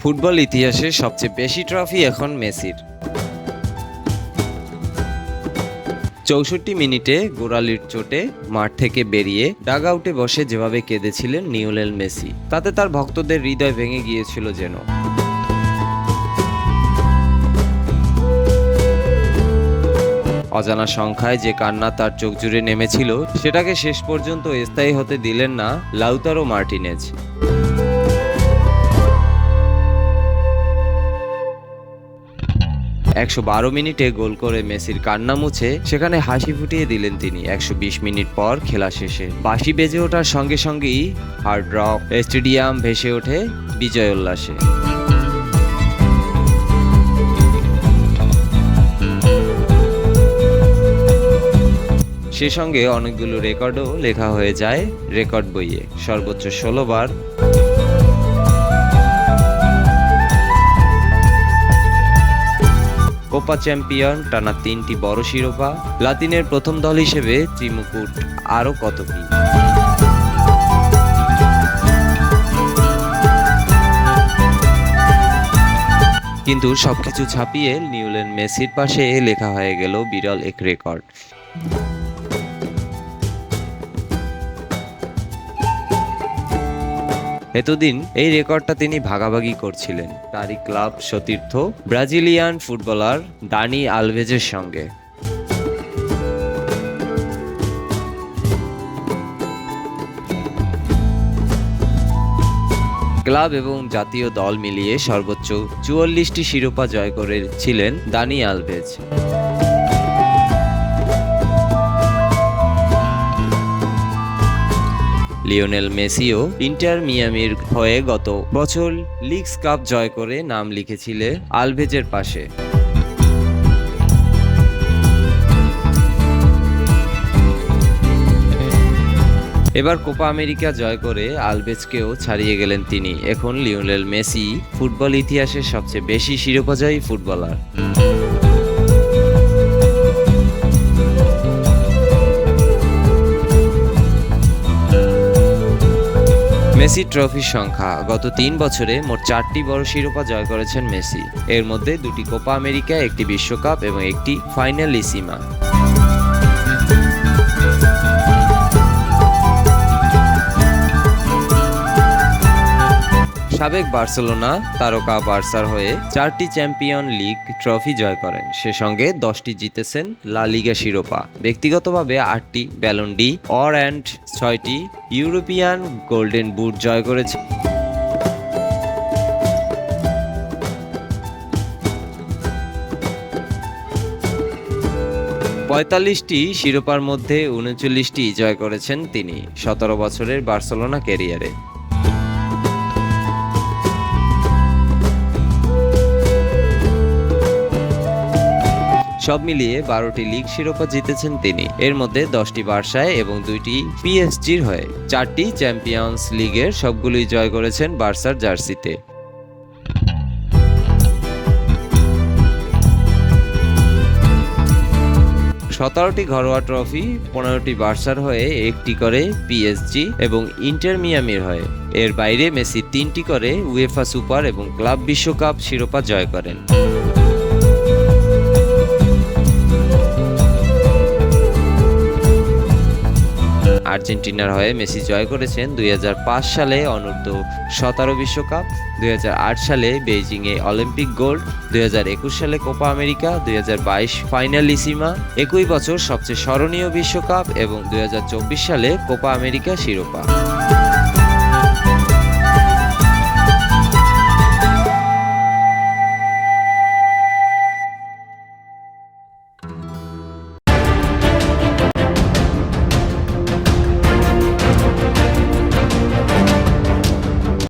Football ইতিহাসে সবচেয়ে বেশি ট্রফি এখন মেসির। ৬৪ মিনিটে গোড়ালির চোটে মাঠ থেকে বেরিয়ে ডাগ আউটে বসে যেভাবে কেঁদেছিলেন লিওনেল মেসি, তাতে তার ভক্তদের হৃদয় ভেঙে গিয়েছিল যেন। অজানা সংখ্যায় যে কান্না তার চোখ জুড়ে নেমেছিল, সেটাকে শেষ পর্যন্ত স্থায়ী হতে দিলেন না লাউতারো মার্টিনেজ। ১১২ মিনিটে গোল করে মেসির কান্না মুছে সেখানে হাসি ফুটিয়ে দিলেন তিনি। ১২০ মিনিট পর খেলা শেষে বাঁশি বেজে ওঠার সঙ্গে সঙ্গেই হার্ড রক স্টেডিয়াম ভেসে ওঠে বিজয় উল্লাসে। সে সঙ্গে অনেকগুলো রেকর্ডও লেখা হয়ে যায় রেকর্ড বইয়ে। সর্বোচ্চ ১৬ বার কোপা চ্যাম্পিয়ন, টানা ৩টি বড় শিরোপা, লাতিনের প্রথম দল হিসেবে ত্রিমুকুট, আরও কত কি। কিন্তু সবকিছু ছাপিয়ে লিওনেল মেসির পাশে লেখা হয়ে গেল বিরল এক রেকর্ড। এতদিন এই রেকর্ডটা তিনি ভাগাভাগি করছিলেন তারই ক্লাব সতীর্থ ব্রাজিলিয়ান ফুটবলার দানি আলভেজের সঙ্গে। ক্লাব এবং জাতীয় দল মিলিয়ে সর্বোচ্চ ৪৪টি শিরোপা জয় করেছিলেন দানি আলভেজ। লিওনেল মেসিও ইন্টার মিয়ামির হয়ে গত বছর লিগস কাপ জয় করে নাম লিখেছিলেন আলভেজের পাশে। এবার কোপা আমেরিকা জয় করে আলভেজকেও ছাড়িয়ে গেলেন তিনি। এখন লিওনেল মেসি ফুটবল ইতিহাসের সবচেয়ে বেশি শিরোপাজয়ী ফুটবলার। মেসি ট্রফির সংখ্যা, গত ৩ বছরে মোট ৪টি বড় শিরোপা জয় করেছেন মেসি। এর মধ্যে ২টি কোপা আমেরিকা, ১টি বিশ্বকাপ এবং ১টি ফাইনালিসিমা। সাবেক বার্সেলোনা তারকা বার্সার হয়ে 4টি চ্যাম্পিয়ন লিগ ট্রফি জয় করেন। সে সঙ্গে 10টি জিতেছেন লা লিগা শিরোপা। ব্যক্তিগতভাবে 8টি ব্যালন ডি অর অ্যান্ড 6টি ইউরোপিয়ান গোল্ডেন বুট জয় করেছে। পঁয়তাল্লিশটি শিরোপার মধ্যে 39টি জয় করেছেন তিনি 17 বছরের বার্সেলোনা ক্যারিয়ারে। সব মিলিয়ে 12টি লিগ শিরোপা জিতেছেন তিনি। এর মধ্যে 10টি বার্সায় এবং 2টি পিএসজির হয়ে। 4টি চ্যাম্পিয়ন্স লিগের সবগুলোই জয় করেছেন বার্সার জার্সিতে। সতেরোটি ঘরোয়া ট্রফি, 15টি বার্সার হয়ে, 1টি করে পিএসজি এবং ইন্টার মিয়ামির হয়ে। এর বাইরে মেসি 3টি করে উয়েফা সুপার এবং ক্লাব বিশ্বকাপ শিরোপা জয় করেন। আর্জেন্টিনার হয়ে মেসি জয় করেছেন 2005 সালে অনূর্ধ্ব-17 বিশ্বকাপ, 2008 সালে বেইজিংয়ে অলিম্পিক গোল্ড, 2021 সালে কোপা আমেরিকা, 2022 ফাইনালিসিমা, একই বছর সবচেয়ে স্মরণীয় বিশ্বকাপ এবং 2024 সালে কোপা আমেরিকা শিরোপা।